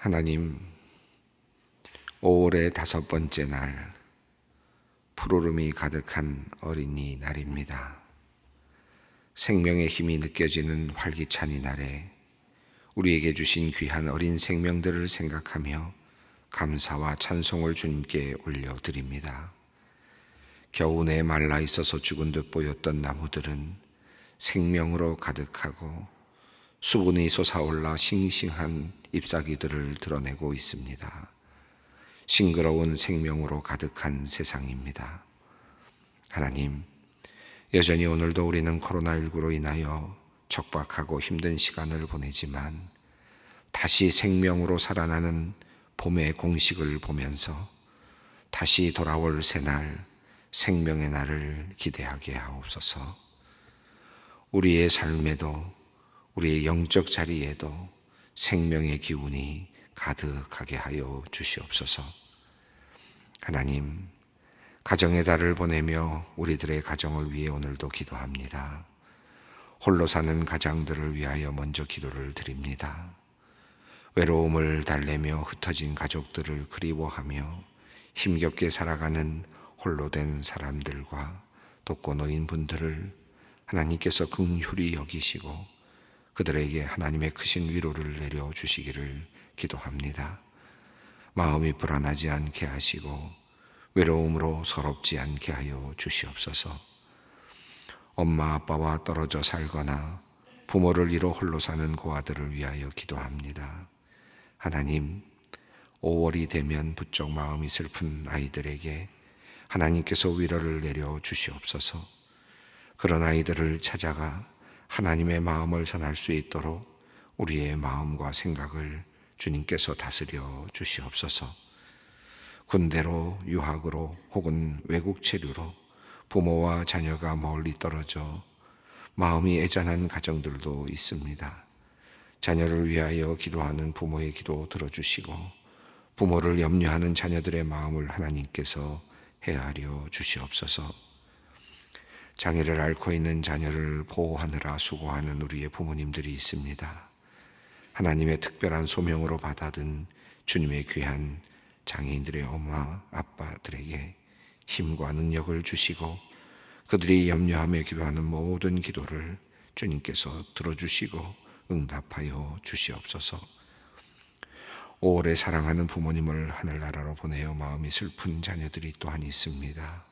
하나님, 5월의 5번째 날, 푸르름이 가득한 어린이날입니다. 생명의 힘이 느껴지는 활기찬 이 날에 우리에게 주신 귀한 어린 생명들을 생각하며 감사와 찬송을 주님께 올려드립니다. 겨우내 말라 있어서 죽은 듯 보였던 나무들은 생명으로 가득하고 수분이 솟아올라 싱싱한 잎사귀들을 드러내고 있습니다. 싱그러운 생명으로 가득한 세상입니다. 하나님, 여전히 오늘도 우리는 코로나19로 인하여 척박하고 힘든 시간을 보내지만 다시 생명으로 살아나는 봄의 공식을 보면서 다시 돌아올 새날, 생명의 날을 기대하게 하옵소서. 우리의 삶에도 우리의 영적 자리에도 생명의 기운이 가득하게 하여 주시옵소서. 하나님, 가정의 달을 보내며 우리들의 가정을 위해 오늘도 기도합니다. 홀로 사는 가장들을 위하여 먼저 기도를 드립니다. 외로움을 달래며 흩어진 가족들을 그리워하며 힘겹게 살아가는 홀로 된 사람들과 독거노인분들을 하나님께서 긍휼히 여기시고 그들에게 하나님의 크신 위로를 내려주시기를 기도합니다. 마음이 불안하지 않게 하시고 외로움으로 서럽지 않게 하여 주시옵소서. 엄마 아빠와 떨어져 살거나 부모를 잃어 홀로 사는 고아들을 위하여 기도합니다. 하나님, 5월이 되면 부쩍 마음이 슬픈 아이들에게 하나님께서 위로를 내려 주시옵소서. 그런 아이들을 찾아가 하나님의 마음을 전할 수 있도록 우리의 마음과 생각을 주님께서 다스려 주시옵소서. 군대로, 유학으로 혹은 외국 체류로 부모와 자녀가 멀리 떨어져 마음이 애잔한 가정들도 있습니다. 자녀를 위하여 기도하는 부모의 기도 들어주시고 부모를 염려하는 자녀들의 마음을 하나님께서 헤아려 주시옵소서. 장애를 앓고 있는 자녀를 보호하느라 수고하는 우리의 부모님들이 있습니다. 하나님의 특별한 소명으로 받아든 주님의 귀한 장애인들의 엄마, 아빠들에게 힘과 능력을 주시고 그들이 염려하며 기도하는 모든 기도를 주님께서 들어주시고 응답하여 주시옵소서. 5월에 사랑하는 부모님을 하늘나라로 보내어 마음이 슬픈 자녀들이 또한 있습니다.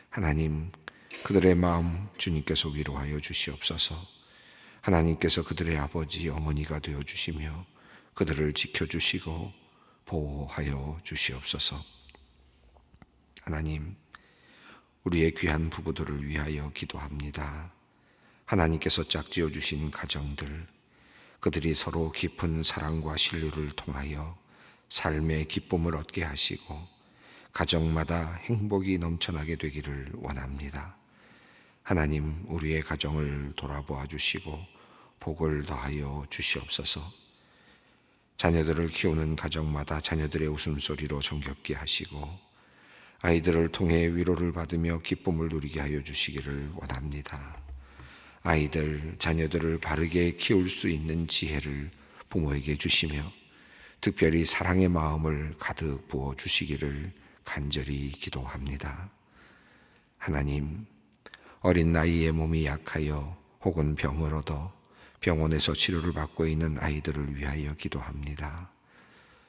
하나님, 그들의 마음 주님께서 위로하여 주시옵소서. 하나님께서 그들의 아버지, 어머니가 되어 주시며 그들을 지켜주시고 보호하여 주시옵소서. 하나님, 우리의 귀한 부부들을 위하여 기도합니다. 하나님께서 짝지어 주신 가정들, 그들이 서로 깊은 사랑과 신뢰를 통하여 삶의 기쁨을 얻게 하시고 가정마다 행복이 넘쳐나게 되기를 원합니다. 하나님, 우리의 가정을 돌아보아 주시고 복을 더하여 주시옵소서. 자녀들을 키우는 가정마다 자녀들의 웃음소리로 정겹게 하시고 아이들을 통해 위로를 받으며 기쁨을 누리게 하여 주시기를 원합니다. 아이들, 자녀들을 바르게 키울 수 있는 지혜를 부모에게 주시며 특별히 사랑의 마음을 가득 부어 주시기를 간절히 기도합니다. 하나님, 어린 나이에 몸이 약하여 혹은 병을 얻어 병원에서 치료를 받고 있는 아이들을 위하여 기도합니다.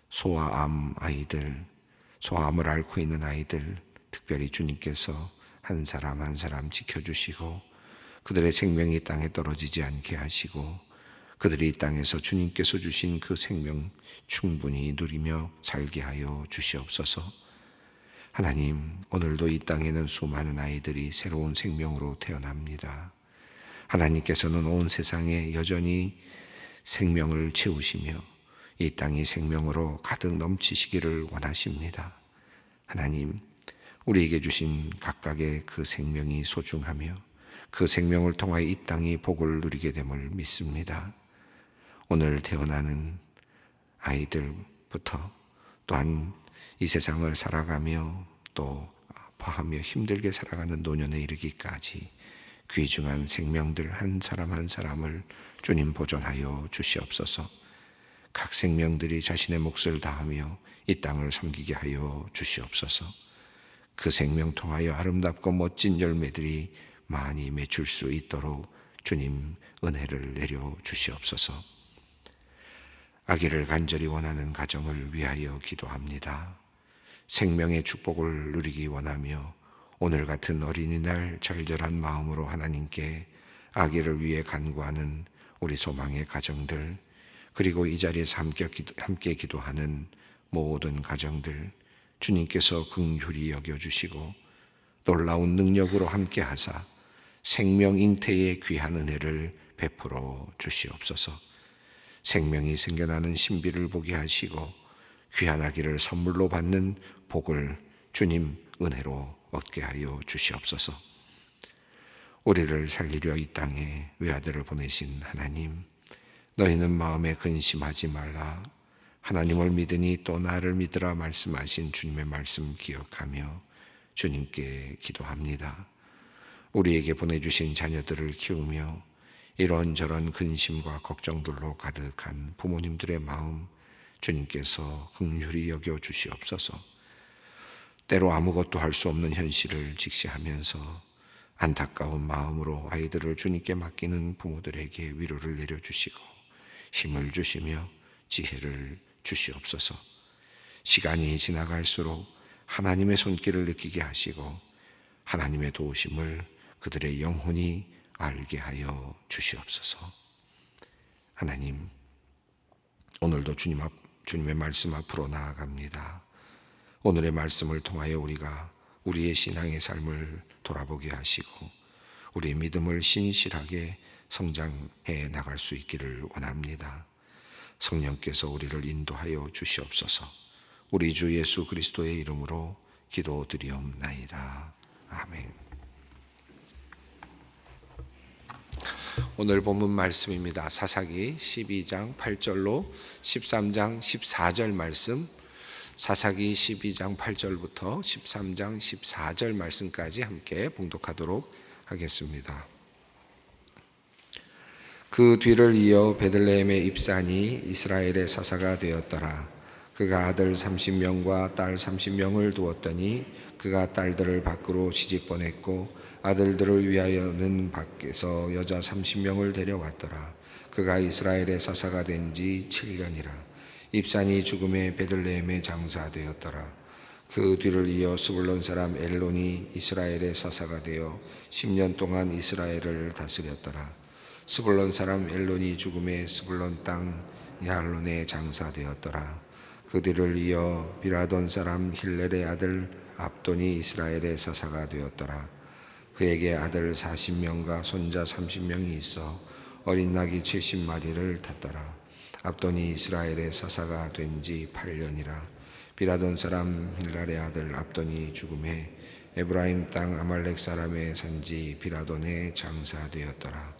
소아암 아이들, 소아암을 앓고 있는 아이들, 특별히 주님께서 한 사람 한 사람 지켜주시고 그들의 생명이 땅에 떨어지지 않게 하시고 그들이 이 땅에서 주님께서 주신 그 생명 충분히 누리며 살게 하여 주시옵소서. 하나님, 오늘도 이 땅에는 수많은 아이들이 새로운 생명으로 태어납니다. 하나님께서는 온 세상에 여전히 생명을 채우시며 이 땅이 생명으로 가득 넘치시기를 원하십니다. 하나님, 우리에게 주신 각각의 그 생명이 소중하며 그 생명을 통하여 이 땅이 복을 누리게 됨을 믿습니다. 오늘 태어나는 아이들부터 또한 이 세상을 살아가며 또 아파하며 힘들게 살아가는 노년에 이르기까지 귀중한 생명들 한 사람 한 사람을 주님 보존하여 주시옵소서. 각 생명들이 자신의 몫을 다하며 이 땅을 섬기게 하여 주시옵소서. 그 생명 통하여 아름답고 멋진 열매들이 많이 맺힐 수 있도록 주님 은혜를 내려 주시옵소서. 아기를 간절히 원하는 가정을 위하여 기도합니다. 생명의 축복을 누리기 원하며 오늘 같은 어린이날 절절한 마음으로 하나님께 아기를 위해 간구하는 우리 소망의 가정들, 그리고 이 자리에서 함께 기도하는 모든 가정들, 주님께서 긍휼히 여겨주시고 놀라운 능력으로 함께 하사 생명 잉태의 귀한 은혜를 베풀어 주시옵소서. 생명이 생겨나는 신비를 보게 하시고 귀한 아기를 선물로 받는 복을 주님 은혜로 얻게 하여 주시옵소서. 우리를 살리려 이 땅에 외아들을 보내신 하나님, 너희는 마음에 근심하지 말라. 하나님을 믿으니 또 나를 믿으라 말씀하신 주님의 말씀 기억하며 주님께 기도합니다. 우리에게 보내주신 자녀들을 키우며 이런저런 근심과 걱정들로 가득한 부모님들의 마음 주님께서 긍휼히 여겨 주시옵소서. 때로 아무것도 할 수 없는 현실을 직시하면서 안타까운 마음으로 아이들을 주님께 맡기는 부모들에게 위로를 내려주시고 힘을 주시며 지혜를 주시옵소서. 시간이 지나갈수록 하나님의 손길을 느끼게 하시고 하나님의 도우심을 그들의 영혼이 알게 하여 주시옵소서. 하나님, 오늘도 주님의 말씀 앞으로 나아갑니다. 오늘의 말씀을 통하여 우리가 우리의 신앙의 삶을 돌아보게 하시고 우리의 믿음을 신실하게 성장해 나갈 수 있기를 원합니다. 성령께서 우리를 인도하여 주시옵소서. 우리 주 예수 그리스도의 이름으로 기도드리옵나이다. 아멘. 오늘 본문 말씀입니다. 사사기 12장 8절로 13장 14절 말씀, 사사기 12장 8절부터 13장 14절 말씀까지 함께 봉독하도록 하겠습니다. 그 뒤를 이어 베들레헴의 입산이 이스라엘의 사사가 되었더라. 그가 아들 30명과 딸 30명을 두었더니 그가 딸들을 밖으로 시집보냈고 아들들을 위하여는 밖에서 여자 30명을 데려왔더라. 그가 이스라엘의 사사가 된 지 7년이라. 입산이 죽음에 베들레헴에 장사되었더라. 그 뒤를 이어 스불론 사람 엘론이 이스라엘의 사사가 되어 10년 동안 이스라엘을 다스렸더라. 스불론 사람 엘론이 죽음에 스불론 땅 야알론에 장사되었더라. 그 뒤를 이어 비라돈 사람 힐렐의 아들 압돈이 이스라엘의 사사가 되었더라. 그에게 아들 40명과 손자 30명이 있어 어린 낙이 70마리를 탔더라. 압돈이 이스라엘의 사사가 된 지 8년이라. 비라돈 사람 힐랄의 아들 압돈이 죽음에 에브라임 땅 아말렉 사람의 산지 비라돈에 장사되었더라.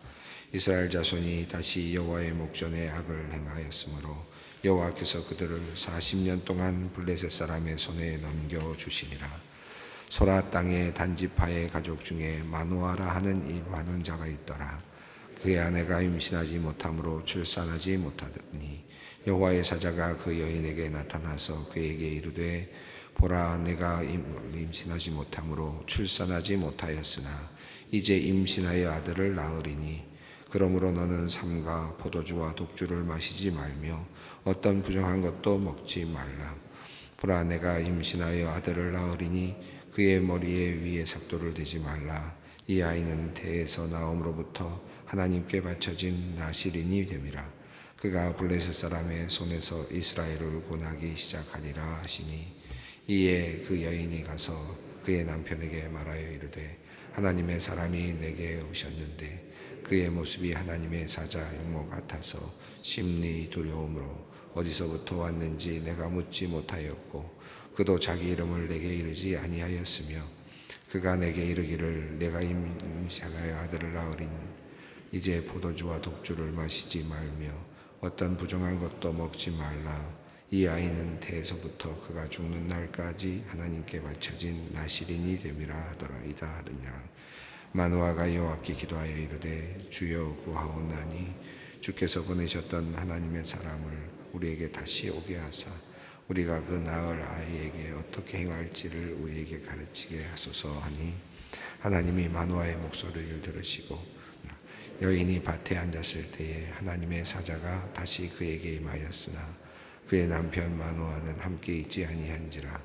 이스라엘 자손이 다시 여호와의 목전에 악을 행하였으므로 여호와께서 그들을 40년 동안 블레셋 사람의 손에 넘겨주시니라. 소라 땅의 단지파의 가족 중에 마노아라 하는 이 많은 자가 있더라. 그의 아내가 임신하지 못함으로 출산하지 못하더니 여호와의 사자가 그 여인에게 나타나서 그에게 이르되 보라, 내가 임신하지 못함으로 출산하지 못하였으나 이제 임신하여 아들을 낳으리니 그러므로 너는 삼가 포도주와 독주를 마시지 말며 어떤 부정한 것도 먹지 말라. 보라, 내가 임신하여 아들을 낳으리니 그의 머리에 위에 삭도를 대지 말라. 이 아이는 태에서 나옴으로부터 하나님께 바쳐진 나실인이 됨이라. 그가 블레셋 사람의 손에서 이스라엘을 구원하기 시작하리라 하시니 이에 그 여인이 가서 그의 남편에게 말하여 이르되 하나님의 사람이 내게 오셨는데 그의 모습이 하나님의 사자 흉모 같아서 심히 두려움으로 어디서부터 왔는지 내가 묻지 못하였고 그도 자기 이름을 내게 이르지 아니하였으며 그가 내게 이르기를 내가 임신하여 아들을 낳으리니 이제 포도주와 독주를 마시지 말며 어떤 부정한 것도 먹지 말라. 이 아이는 태에서부터 그가 죽는 날까지 하나님께 바쳐진 나실인이 됨이라 하더라이다 하더니라. 마노아가 여호와께 기도하여 이르되 주여 구하오나니 주께서 보내셨던 하나님의 사람을 우리에게 다시 오게 하사 우리가 그 낳을 아이에게 어떻게 행할지를 우리에게 가르치게 하소서 하니 하나님이 마노아의 목소리를 들으시고 여인이 밭에 앉았을 때에 하나님의 사자가 다시 그에게 임하였으나 그의 남편 마노아는 함께 있지 아니한지라.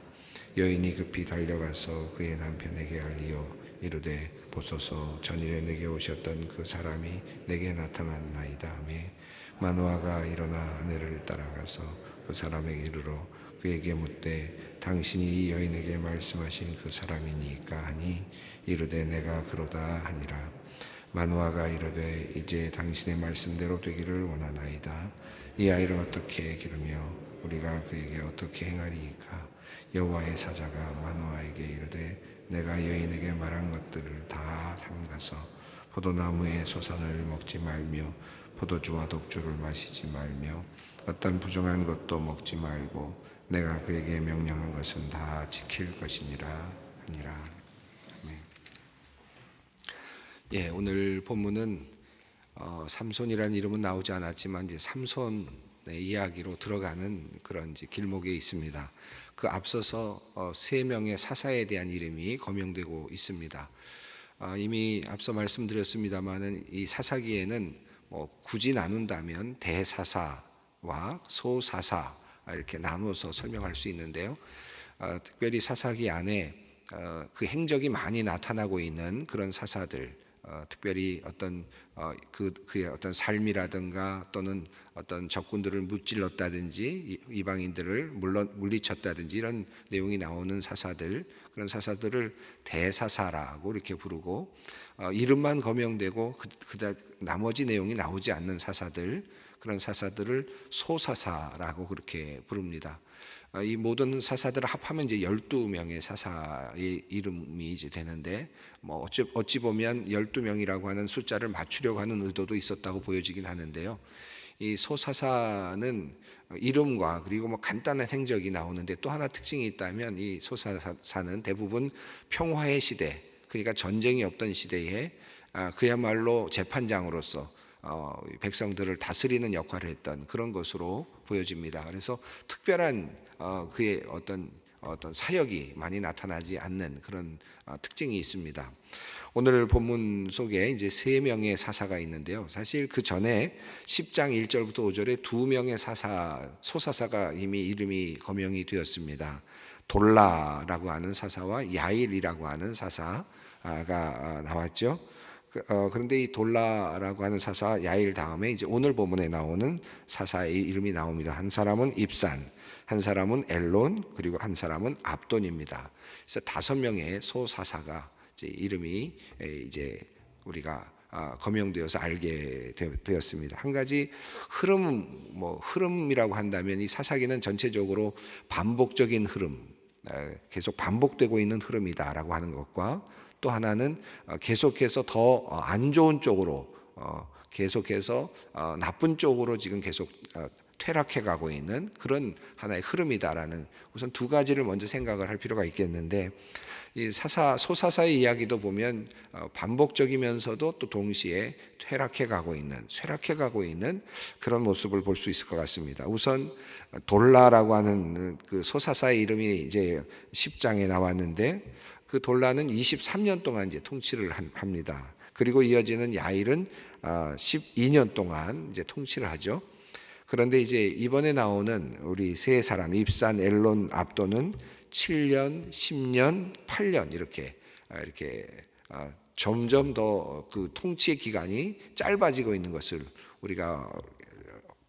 여인이 급히 달려가서 그의 남편에게 알리어 이르되 보소서 전일에 내게 오셨던 그 사람이 내게 나타났나이다 하며 마노아가 일어나 아내를 따라가서 그 사람에게 이르러 그에게 묻되 당신이 이 여인에게 말씀하신 그 사람이니까 하니 이르되 내가 그러다 하니라. 마노아가 이르되 이제 당신의 말씀대로 되기를 원하나이다. 이 아이를 어떻게 기르며 우리가 그에게 어떻게 행하리이까. 여호와의 사자가 마노아에게 이르되 내가 여인에게 말한 것들을 다 삼가서 포도나무의 소산을 먹지 말며 포도주와 독주를 마시지 말며 어떤 부정한 것도 먹지 말고 내가 그에게 명령한 것은 다 지킬 것이니라 하니라. 아멘. 예, 오늘 본문은 삼손이라는 이름은 나오지 않았지만 이제 삼손의 이야기로 들어가는 그런 이제 길목에 있습니다. 그 앞서서 세 명의 사사에 대한 이름이 거명되고 있습니다. 이미 앞서 말씀드렸습니다만은 이 사사기에는 굳이 나눈다면 대사사와 소사사 이렇게 나누어서 설명할 수 있는데요. 특별히 사사기 안에 그 행적이 많이 나타나고 있는 그런 사사들, 특별히 어떤 그의 어떤 삶이라든가 또는 어떤 적군들을 무찔렀다든지 이방인들을 물리쳤다든지 이런 내용이 나오는 사사들, 그런 사사들을 대사사라고 이렇게 부르고 이름만 거명되고 그다음 나머지 내용이 나오지 않는 사사들, 그런 사사들을 소사사라고 그렇게 부릅니다. 이 모든 사사들을 합하면 이제 12명의 사사의 이름이 이제 되는데 어찌 보면 12명이라고 하는 숫자를 맞추려고 하는 의도도 있었다고 보여지긴 하는데요. 이 소사사는 이름과 그리고 간단한 행적이 나오는데 또 하나 특징이 있다면 이 소사사는 대부분 평화의 시대, 그러니까 전쟁이 없던 시대에 그야말로 재판장으로서 백성들을 다스리는 역할을 했던 그런 것으로 보여집니다. 그래서 특별한 그의 어떤 사역이 많이 나타나지 않는 그런 특징이 있습니다. 오늘 본문 속에 이제 세 명의 사사가 있는데요. 사실 그 전에 10장 1절부터 5절에 두 명의 소사사가 이미 이름이 거명이 되었습니다. 돌라라고 하는 사사와 야일이라고 하는 사사가 나왔죠. 그런데 이 돌라라고 하는 사사 야일 다음에 이제 오늘 본문에 나오는 사사의 이름이 나옵니다. 한 사람은 입산, 한 사람은 엘론, 그리고 한 사람은 압돈입니다. 그래서 5명의 소사사가 이제 이름이 이제 우리가 거명되어서 알게 되었습니다. 한 가지 흐름이라고 한다면 이 사사기는 전체적으로 반복적인 흐름, 계속 반복되고 있는 흐름이다라고 하는 것과 또 하나는 계속해서 더 안 좋은 쪽으로 계속해서 나쁜 쪽으로 지금 계속 퇴락해 가고 있는 그런 하나의 흐름이다라는 우선 두 가지를 먼저 생각을 할 필요가 있겠는데 이 소사사의 이야기도 보면 반복적이면서도 또 동시에 쇠락해 가고 있는 그런 모습을 볼 수 있을 것 같습니다. 우선 돌라라고 하는 그 소사사의 이름이 이제 10장에 나왔는데 그 돌라는 23년 동안 이제 통치를 합니다. 그리고 이어지는 야일은 12년 동안 이제 통치를 하죠. 그런데 이제 이번에 나오는 우리 세 사람 입산, 엘론, 압도는 7년, 10년, 8년 이렇게 점점 더 그 통치의 기간이 짧아지고 있는 것을 우리가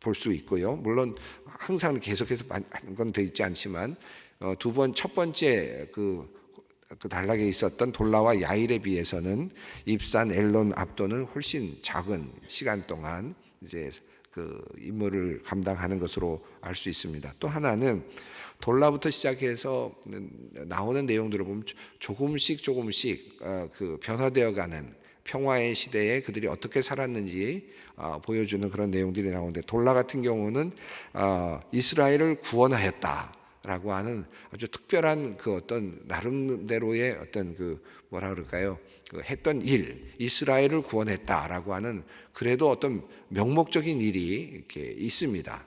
볼 수 있고요. 물론 항상 계속해서 하는 건 되어 있지 않지만 첫 번째 그 단락에 있었던 돌라와 야일에 비해서는 입산, 엘론, 압도는 훨씬 작은 시간 동안 이제 그 임무를 감당하는 것으로 알 수 있습니다. 또 하나는 돌라부터 시작해서 나오는 내용들을 보면 조금씩 그 변화되어가는 평화의 시대에 그들이 어떻게 살았는지 보여주는 그런 내용들이 나오는데 돌라 같은 경우는 이스라엘을 구원하였다라고 하는 아주 특별한 그 어떤 나름대로의 어떤 그 뭐라 그럴까요? 그 했던 일, 이스라엘을 구원했다라고 하는 그래도 어떤 명목적인 일이 이렇게 있습니다.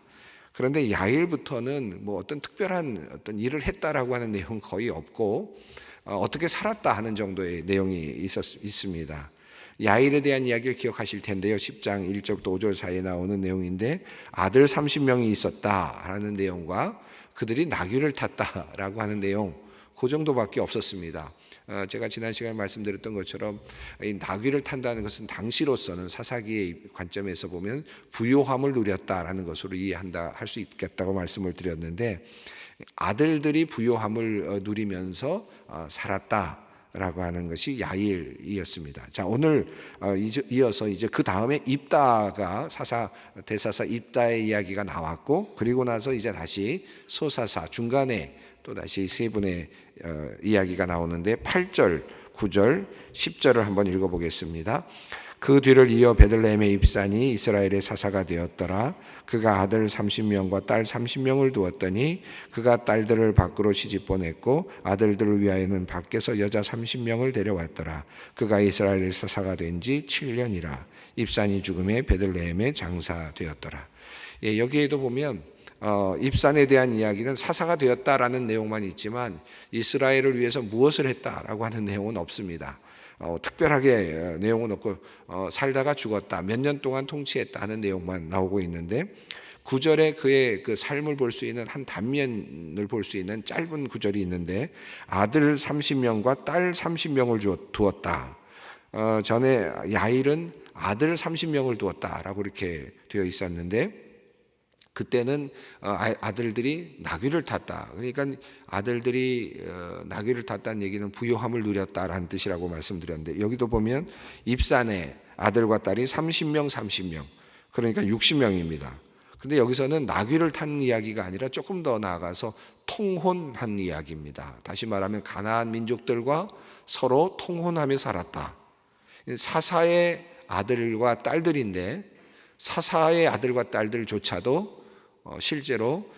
그런데 야일부터는 뭐 어떤 특별한 어떤 일을 했다라고 하는 내용은 거의 없고 어떻게 살았다 하는 정도의 내용이 있습니다. 야일에 대한 이야기를 기억하실 텐데요. 10장 1절부터 5절 사이에 나오는 내용인데 아들 30명이 있었다라는 내용과 그들이 나귀를 탔다라고 하는 내용, 그 정도밖에 없었습니다. 제가 지난 시간에 말씀드렸던 것처럼 이 나귀를 탄다는 것은 당시로서는 사사기의 관점에서 보면 부요함을 누렸다라는 것으로 이해한다 할 수 있겠다고 말씀을 드렸는데, 아들들이 부요함을 누리면서 살았다라고 하는 것이 야일이었습니다. 자, 오늘 이어서 이제 그 다음에 입다가 대사사 입다의 이야기가 나왔고, 그리고 나서 이제 다시 소사사 중간에 또 다시 세 분의 이야기가 나오는데 8절, 9절, 10절을 한번 읽어보겠습니다. 그 뒤를 이어 베들레헴의 입산이 이스라엘의 사사가 되었더라. 그가 아들 30명과 딸 30명을 두었더니 그가 딸들을 밖으로 시집 보냈고 아들들을 위하여는 밖에서 여자 30명을 데려왔더라. 그가 이스라엘의 사사가 된 지 7년이라. 입산이 죽음에 베들레헴에 장사되었더라. 여기에도 보면 입산에 대한 이야기는 사사가 되었다라는 내용만 있지만 이스라엘을 위해서 무엇을 했다라고 하는 내용은 없습니다. 특별하게 내용은 없고 살다가 죽었다, 몇 년 동안 통치했다 하는 내용만 나오고 있는데, 9절에 그의 그 삶을 볼 수 있는 한 단면을 볼 수 있는 짧은 구절이 있는데 아들 30명과 딸 30명을 두었다. 전에 야일은 아들 30명을 두었다라고 이렇게 되어 있었는데 그때는 아들들이 나귀를 탔다. 그러니까 아들들이 나귀를 탔다는 얘기는 부요함을 누렸다라는 뜻이라고 말씀드렸는데, 여기도 보면 입산에 아들과 딸이 30명, 30명, 그러니까 60명입니다. 그런데 여기서는 나귀를 탄 이야기가 아니라 조금 더 나아가서 통혼한 이야기입니다. 다시 말하면 가나안 민족들과 서로 통혼하며 살았다. 사사의 아들과 딸들인데 사사의 아들과 딸들조차도 실제로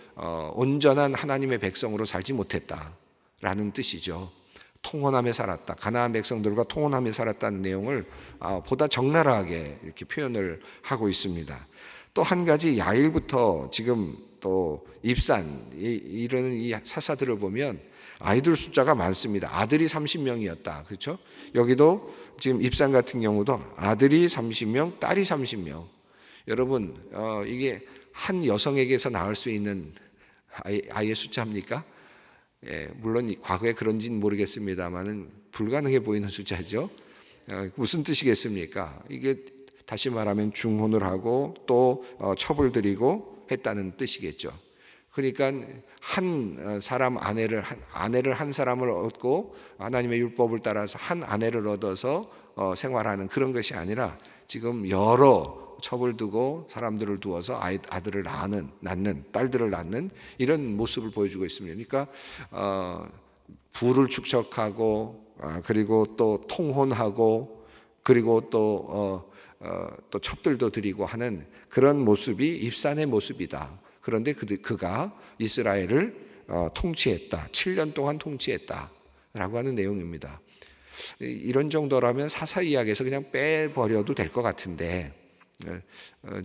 온전한 하나님의 백성으로 살지 못했다라는 뜻이죠. 통혼하며 살았다. 가나안 백성들과 통혼하며 살았다는 내용을 보다 적나라하게 이렇게 표현을 하고 있습니다. 또 한 가지 야일부터 지금 또 입산 이르는 이 사사들을 보면 아이들 숫자가 많습니다. 아들이 30명이었다. 그렇죠? 여기도 지금 입산 같은 경우도 아들이 30명, 딸이 30명. 여러분, 이게 한 여성에게서 낳을 수 있는 아이의 숫자입니까? 물론 과거에 그런지는 모르겠습니다만은 불가능해 보이는 숫자죠. 무슨 뜻이겠습니까? 이게 다시 말하면 중혼을 하고 또 첩을 들이고 했다는 뜻이겠죠. 그러니까 한 사람 아내를 한 사람을 얻고 하나님의 율법을 따라서 한 아내를 얻어서 생활하는 그런 것이 아니라 지금 여러 첩을 두고 사람들을 두어서 아들을 낳는 딸들을 낳는 이런 모습을 보여주고 있습니다. 그러니까 부를 축적하고 그리고 또 통혼하고 그리고 또 첩들도 드리고 하는 그런 모습이 입산의 모습이다. 그런데 그가 이스라엘을 통치했다. 7년 동안 통치했다라고 하는 내용입니다. 이런 정도라면 사사 이야기에서 그냥 빼버려도 될 것 같은데,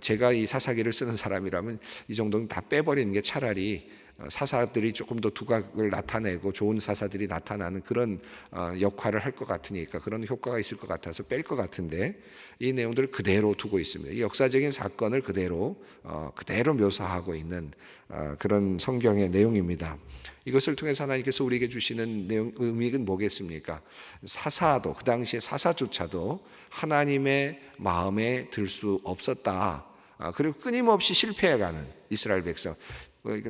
제가 이 사사기를 쓰는 사람이라면 이 정도는 다 빼버리는 게 차라리 사사들이 조금 더 두각을 나타내고 좋은 사사들이 나타나는 그런 역할을 할 것 같으니까, 그런 효과가 있을 것 같아서 뺄 것 같은데 이 내용들을 그대로 두고 있습니다. 이 역사적인 사건을 그대로 묘사하고 있는 그런 성경의 내용입니다. 이것을 통해서 하나님께서 우리에게 주시는 의미는 뭐겠습니까? 사사도, 그 당시에 사사조차도 하나님의 마음에 들 수 없었다. 그리고 끊임없이 실패해가는 이스라엘 백성.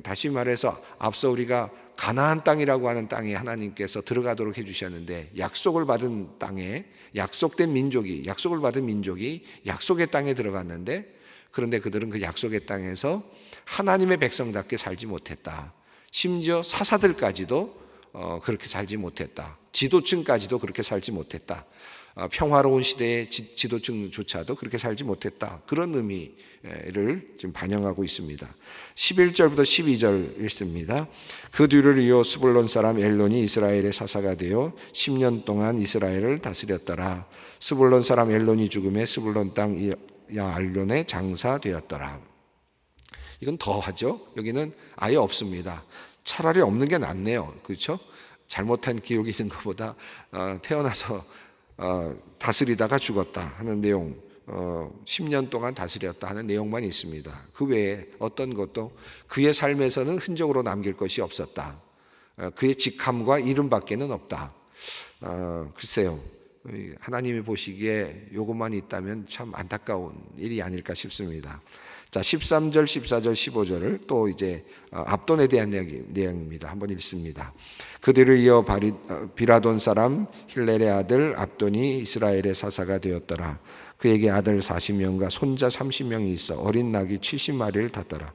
다시 말해서 앞서 우리가 가나안 땅이라고 하는 땅에 하나님께서 들어가도록 해주셨는데, 약속을 받은 땅에 약속을 받은 민족이 약속의 땅에 들어갔는데, 그런데 그들은 그 약속의 땅에서 하나님의 백성답게 살지 못했다. 심지어 사사들까지도 그렇게 살지 못했다. 지도층까지도 그렇게 살지 못했다. 평화로운 시대의 지도층조차도 그렇게 살지 못했다. 그런 의미를 지금 반영하고 있습니다. 11절부터 12절 읽습니다. 그 뒤를 이어 스불론 사람 엘론이 이스라엘의 사사가 되어 10년 동안 이스라엘을 다스렸더라. 스불론 사람 엘론이 죽음에 스불론 땅 야알론에 장사되었더라. 이건 더하죠. 여기는 아예 없습니다. 차라리 없는 게 낫네요. 그렇죠? 잘못한 기록이 있는 것보다 태어나서 다스리다가 죽었다 하는 내용, 10년 동안 다스렸다 하는 내용만 있습니다. 그 외에 어떤 것도 그의 삶에서는 흔적으로 남길 것이 없었다. 그의 직함과 이름밖에는 없다. 글쎄요, 하나님이 보시기에 이것만 있다면 참 안타까운 일이 아닐까 싶습니다. 자, 13절, 14절, 15절을 또 이제 압돈에 대한 내용입니다. 한번 읽습니다. 그들을 이어 비라돈 사람 힐렐의 아들 압돈이 이스라엘의 사사가 되었더라. 그에게 아들 40명과 손자 30명이 있어 어린 낙이 70마리를 탔더라.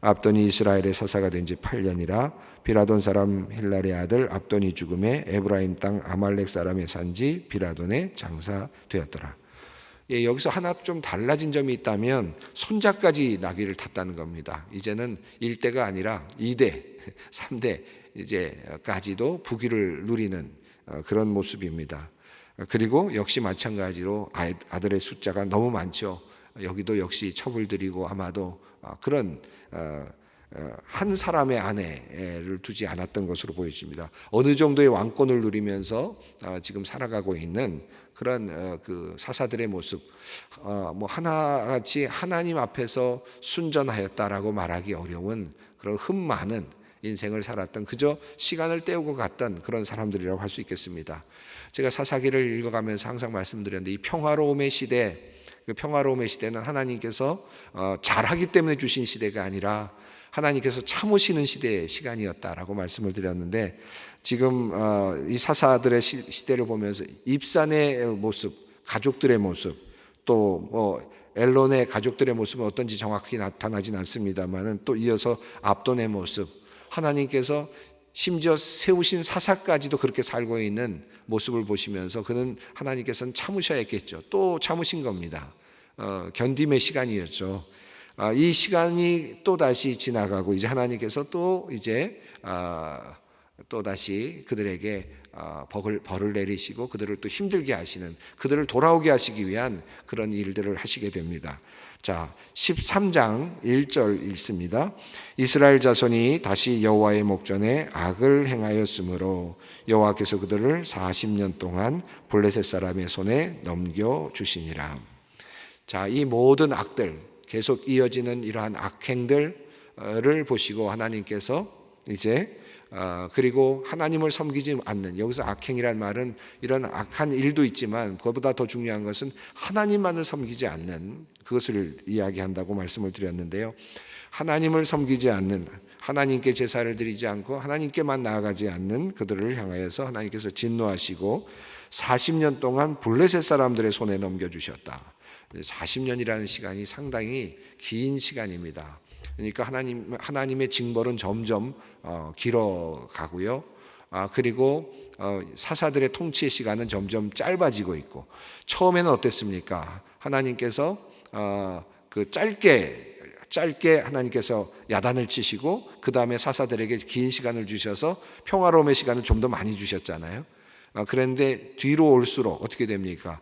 압돈이 이스라엘의 사사가 된 지 8년이라 비라돈 사람 힐렐의 아들 압돈이 죽음에 에브라임 땅 아말렉 사람의 산지 비라돈에 장사되었더라. 예, 여기서 하나 좀 달라진 점이 있다면 손자까지 나귀를 탔다는 겁니다. 이제는 1대가 아니라 2대, 3대 이제까지도 부귀를 누리는 그런 모습입니다. 그리고 역시 마찬가지로 아들의 숫자가 너무 많죠. 여기도 역시 첩을 들이고 아마도 그런 한 사람의 아내를 두지 않았던 것으로 보여집니다. 어느 정도의 왕권을 누리면서 지금 살아가고 있는 그런 그 사사들의 모습, 뭐 하나같이 하나님 앞에서 순전하였다라고 말하기 어려운 그런 흠 많은 인생을 살았던, 그저 시간을 때우고 갔던 그런 사람들이라고 할 수 있겠습니다. 제가 사사기를 읽어가면서 항상 말씀드렸는데, 이 평화로움의 시대, 그 평화로움의 시대는 하나님께서 잘하기 때문에 주신 시대가 아니라 하나님께서 참으시는 시대의 시간이었다라고 말씀을 드렸는데, 지금 이 사사들의 시대를 보면서 입산의 모습, 가족들의 모습, 또 뭐 엘론의 가족들의 모습은 어떤지 정확히 나타나진 않습니다만은 또 이어서 압돈의 모습, 하나님께서 심지어 세우신 사사까지도 그렇게 살고 있는 모습을 보시면서 그는 하나님께서는 참으셔야 했겠죠. 또 참으신 겁니다. 견딤의 시간이었죠. 이 시간이 또 다시 지나가고 이제 하나님께서 또 이제 또 다시 그들에게 벌을 내리시고 그들을 또 힘들게 하시는, 그들을 돌아오게 하시기 위한 그런 일들을 하시게 됩니다. 자, 13장 1절 읽습니다. 이스라엘 자손이 다시 여호와의 목전에 악을 행하였으므로 여호와께서 그들을 40년 동안 블레셋 사람의 손에 넘겨주시니라. 자, 이 모든 악들, 계속 이어지는 이러한 악행들을 보시고 하나님께서 이제 그리고 하나님을 섬기지 않는, 여기서 악행이란 말은 이런 악한 일도 있지만 그것보다 더 중요한 것은 하나님만을 섬기지 않는 그것을 이야기한다고 말씀을 드렸는데요. 하나님을 섬기지 않는, 하나님께 제사를 드리지 않고 하나님께만 나아가지 않는 그들을 향하여서 하나님께서 진노하시고 40년 동안 블레셋 사람들의 손에 넘겨주셨다. 40년이라는 시간이 상당히 긴 시간입니다. 그러니까 하나님의 징벌은 점점 길어가고요. 그리고 사사들의 통치의 시간은 점점 짧아지고 있고, 처음에는 어땠습니까? 하나님께서 그 짧게 하나님께서 야단을 치시고 그 다음에 사사들에게 긴 시간을 주셔서 평화로움의 시간을 좀 더 많이 주셨잖아요. 그런데 뒤로 올수록 어떻게 됩니까?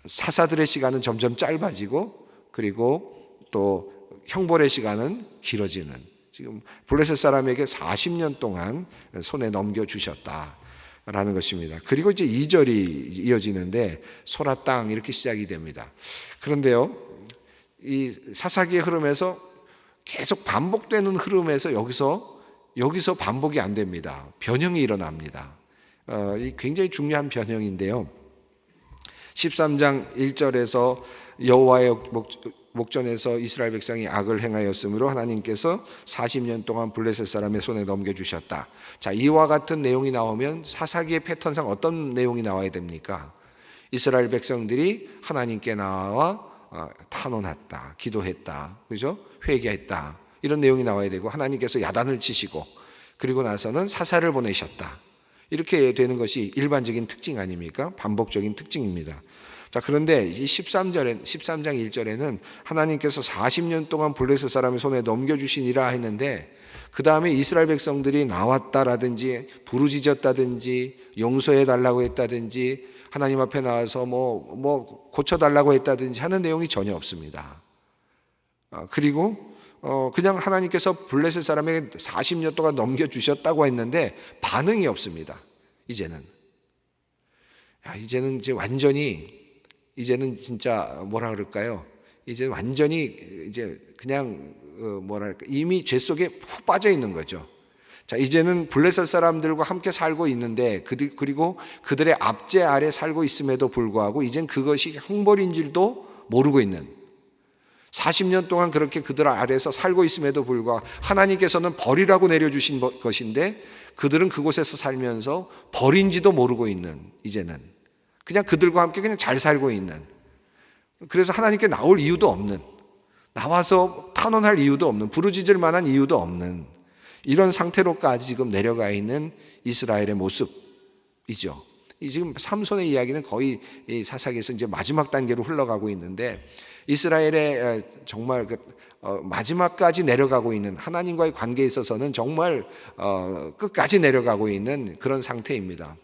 사사들의 시간은 점점 짧아지고 그리고 또 형벌의 시간은 길어지는, 지금 블레셋 사람에게 40년 동안 손에 넘겨주셨다라는 것입니다. 그리고 이제 2절이 이어지는데 소라 땅 이렇게 시작이 됩니다. 그런데요, 이 사사기의 흐름에서 계속 반복되는 흐름에서 여기서 반복이 안 됩니다. 변형이 일어납니다. 굉장히 중요한 변형인데요. 13장 1절에서 여호와의 목전에서 이스라엘 백성이 악을 행하였으므로 하나님께서 40년 동안 블레셋 사람의 손에 넘겨주셨다. 자, 이와 같은 내용이 나오면 사사기의 패턴상 어떤 내용이 나와야 됩니까? 이스라엘 백성들이 하나님께 나와 탄원했다, 기도했다, 그죠? 회개했다, 이런 내용이 나와야 되고, 하나님께서 야단을 치시고 그리고 나서는 사사를 보내셨다, 이렇게 되는 것이 일반적인 특징 아닙니까? 반복적인 특징입니다. 자, 그런데 이 13장 1절에는 하나님께서 40년 동안 블레셋 사람의 손에 넘겨주시니라 했는데, 그 다음에 이스라엘 백성들이 나왔다라든지 부르짖었다든지 용서해 달라고 했다든지 하나님 앞에 나와서 뭐 고쳐달라고 했다든지 하는 내용이 전혀 없습니다. 그리고 그냥 하나님께서 블레셋 사람에게 40년 동안 넘겨주셨다고 했는데 반응이 없습니다. 이제는 이제 완전히, 이제는 진짜 뭐라 그럴까요? 이제 완전히 이제 그냥 뭐랄까, 이미 죄 속에 푹 빠져 있는 거죠. 자, 이제는 블레셋 사람들과 함께 살고 있는데 그리고 그들의 압제 아래 살고 있음에도 불구하고 이젠 그것이 형벌인 줄도 모르고 있는, 40년 동안 그렇게 그들 아래에서 살고 있음에도 불구하고 하나님께서는 벌이라고 내려주신 것인데 그들은 그곳에서 살면서 벌인지도 모르고 있는, 이제는 그냥 그들과 함께 그냥 잘 살고 있는, 그래서 하나님께 나올 이유도 없는, 나와서 탄원할 이유도 없는, 부르짖을 만한 이유도 없는 이런 상태로까지 지금 내려가 있는 이스라엘의 모습이죠. 지금 삼손의 이야기는 거의 이 사사기에서 이제 마지막 단계로 흘러가고 있는데, 이스라엘의 정말 마지막까지 내려가고 있는, 하나님과의 관계에 있어서는 정말 끝까지 내려가고 있는 그런 상태입니다.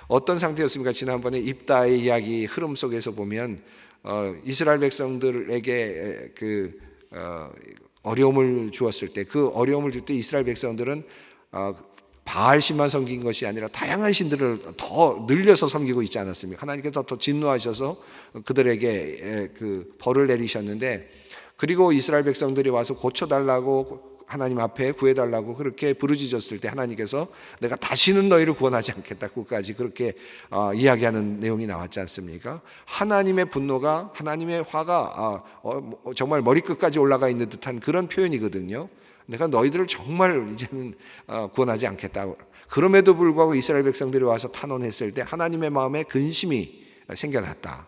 어떤 상태였습니까? 지난번에 입다의 이야기 흐름 속에서 보면 이스라엘 백성들에게 어려움을 주었을 때, 그 어려움을 줄 때 이스라엘 백성들은 바알신만 섬긴 것이 아니라 다양한 신들을 더 늘려서 섬기고 있지 않았습니까? 하나님께서 더 진노하셔서 그들에게 그 벌을 내리셨는데, 그리고 이스라엘 백성들이 와서 고쳐달라고 하나님 앞에 구해달라고 그렇게 부르짖었을 때 하나님께서 내가 다시는 너희를 구원하지 않겠다고까지 그렇게 이야기하는 내용이 나왔지 않습니까? 하나님의 분노가, 하나님의 화가 정말 머리끝까지 올라가 있는 듯한 그런 표현이거든요. 내가 너희들을 정말 이제는 구원하지 않겠다. 그럼에도 불구하고 이스라엘 백성들이 와서 탄원했을 때 하나님의 마음에 근심이 생겨났다.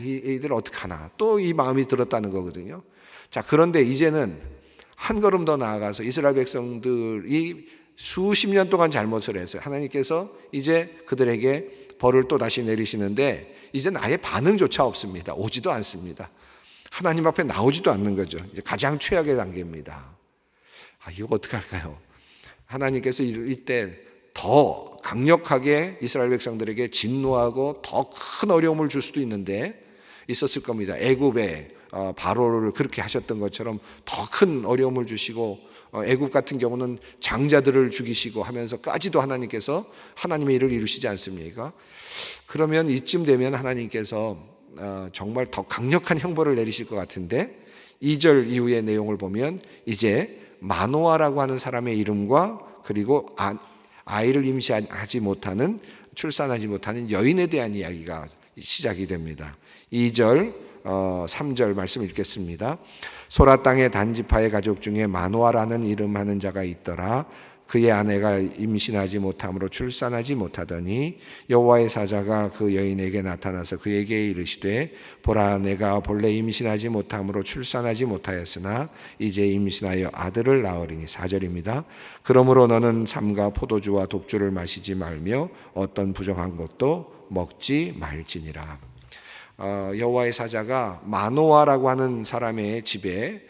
이들 어떡하나, 또 이 마음이 들었다는 거거든요. 자, 그런데 이제는 한 걸음 더 나아가서 이스라엘 백성들이 수십 년 동안 잘못을 했어요. 하나님께서 이제 그들에게 벌을 또 다시 내리시는데 이제는 아예 반응조차 없습니다. 오지도 않습니다. 하나님 앞에 나오지도 않는 거죠. 이제 가장 최악의 단계입니다. 이거 어떻게 할까요? 하나님께서 이때 더 강력하게 이스라엘 백성들에게 진노하고 더 큰 어려움을 줄 수도 있었을 겁니다. 애굽에 바로를 그렇게 하셨던 것처럼 더 큰 어려움을 주시고, 애굽 같은 경우는 장자들을 죽이시고 하면서까지도 하나님께서 하나님의 일을 이루시지 않습니까? 그러면 이쯤 되면 하나님께서 정말 더 강력한 형벌을 내리실 것 같은데, 2절 이후의 내용을 보면 이제 마노아라고 하는 사람의 이름과 그리고 아이를 임신하지 못하는, 출산하지 못하는 여인에 대한 이야기가 시작이 됩니다. 2절 3절 말씀 읽겠습니다. 소라 땅의 단지파의 가족 중에 마노아라는 이름하는 자가 있더라. 그의 아내가 임신하지 못함으로 출산하지 못하더니 여호와의 사자가 그 여인에게 나타나서 그에게 이르시되 보라, 내가 본래 임신하지 못함으로 출산하지 못하였으나 이제 임신하여 아들을 낳으리니. 4절입니다. 그러므로 너는 삼가 포도주와 독주를 마시지 말며 어떤 부정한 것도 먹지 말지니라. 여호와의 사자가 마노아라고 하는 사람의 집에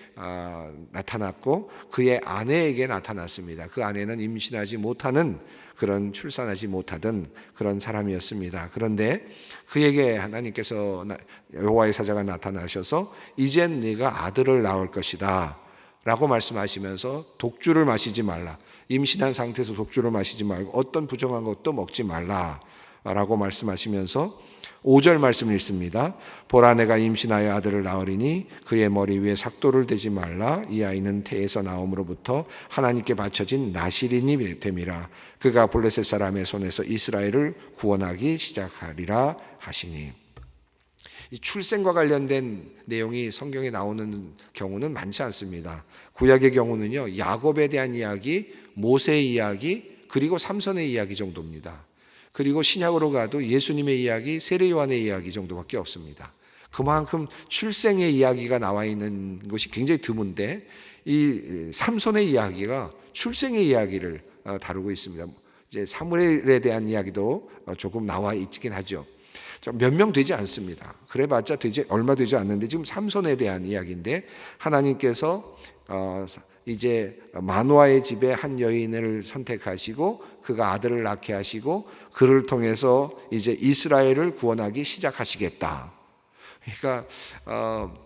나타났고 그의 아내에게 나타났습니다. 그 아내는 임신하지 못하는, 그런 출산하지 못하던 그런 사람이었습니다. 그런데 그에게 하나님께서, 여호와의 사자가 나타나셔서 이젠 네가 아들을 낳을 것이다 라고 말씀하시면서 독주를 마시지 말라, 임신한 상태에서 독주를 마시지 말고 어떤 부정한 것도 먹지 말라 라고 말씀하시면서 5절 말씀을 읽습니다. 보라, 내가 임신하여 아들을 낳으리니 그의 머리 위에 삭도를 대지 말라. 이 아이는 태에서 나옴으로부터 하나님께 바쳐진 나실인이 됨이라. 그가 블레셋 사람의 손에서 이스라엘을 구원하기 시작하리라 하시니. 이 출생과 관련된 내용이 성경에 나오는 경우는 많지 않습니다. 구약의 경우는요, 야곱에 대한 이야기, 모세의 이야기, 그리고 삼손의 이야기 정도입니다. 그리고 신약으로 가도 예수님의 이야기, 세례 요한의 이야기 정도밖에 없습니다. 그만큼 출생의 이야기가 나와 있는 것이 굉장히 드문데, 이 삼손의 이야기가 출생의 이야기를 다루고 있습니다. 이제 사무엘에 대한 이야기도 조금 나와 있긴 하죠. 몇 명 되지 않습니다. 그래봤자 얼마 되지 않는데 지금 삼손에 대한 이야기인데, 하나님께서 이제 마노아의 집에 한 여인을 선택하시고 그가 아들을 낳게 하시고 그를 통해서 이제 이스라엘을 구원하기 시작하시겠다. 그러니까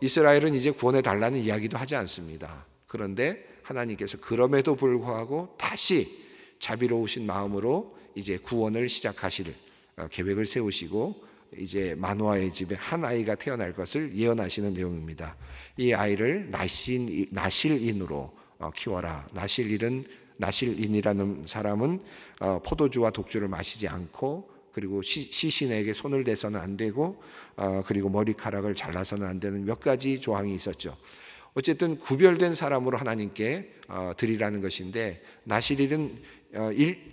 이스라엘은 이제 구원해 달라는 이야기도 하지 않습니다. 그런데 하나님께서 그럼에도 불구하고 다시 자비로우신 마음으로 이제 구원을 시작하실 계획을 세우시고 이제 마노아의 집에 한 아이가 태어날 것을 예언하시는 내용입니다. 이 아이를 나실인으로 키워라. 나실인이라는 사람은 포도주와 독주를 마시지 않고, 그리고 시신에게 손을 대서는 안 되고, 그리고 머리카락을 잘라서는 안 되는 몇 가지 조항이 있었죠. 어쨌든 구별된 사람으로 하나님께 드리라는 것인데, 나실인은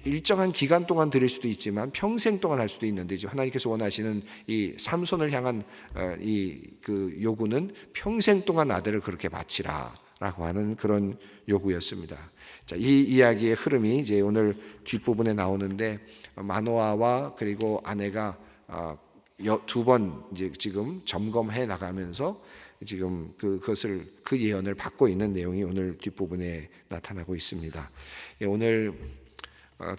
일정한 기간 동안 드릴 수도 있지만 평생 동안 할 수도 있는데, 지금 하나님께서 원하시는 이 삼손을 향한 그 요구는 평생 동안 아들을 그렇게 바치라라고 하는 그런 요구였습니다. 자, 이 이야기의 흐름이 이제 오늘 뒷부분에 나오는데, 마노아와 그리고 아내가 두 번 이제 지금 점검해 나가면서 지금 그것을 그 예언을 받고 있는 내용이 오늘 뒷부분에 나타나고 있습니다. 오늘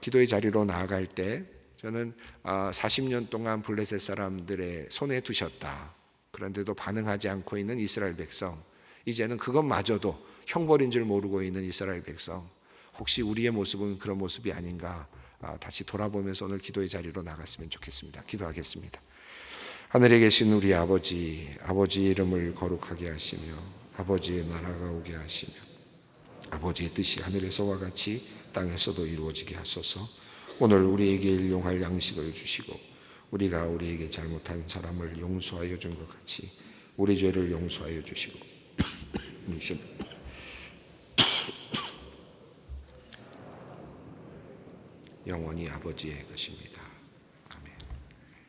기도의 자리로 나아갈 때 저는 40년 동안 블레셋 사람들의 손에 두셨다. 그런데도 반응하지 않고 있는 이스라엘 백성, 이제는 그것마저도 형벌인 줄 모르고 있는 이스라엘 백성, 혹시 우리의 모습은 그런 모습이 아닌가 다시 돌아보면서 오늘 기도의 자리로 나갔으면 좋겠습니다. 기도하겠습니다. 하늘에 계신 우리 아버지 이름을 거룩하게 하시며 아버지의 나라가 오게 하시며 아버지의 뜻이 하늘에서와 같이 땅에서도 이루어지게 하소서. 오늘 우리에게 일용할 양식을 주시고 우리가 우리에게 잘못한 사람을 용서하여 준 것 같이 우리 죄를 용서하여 주시고 영원히 아버지의 것입니다.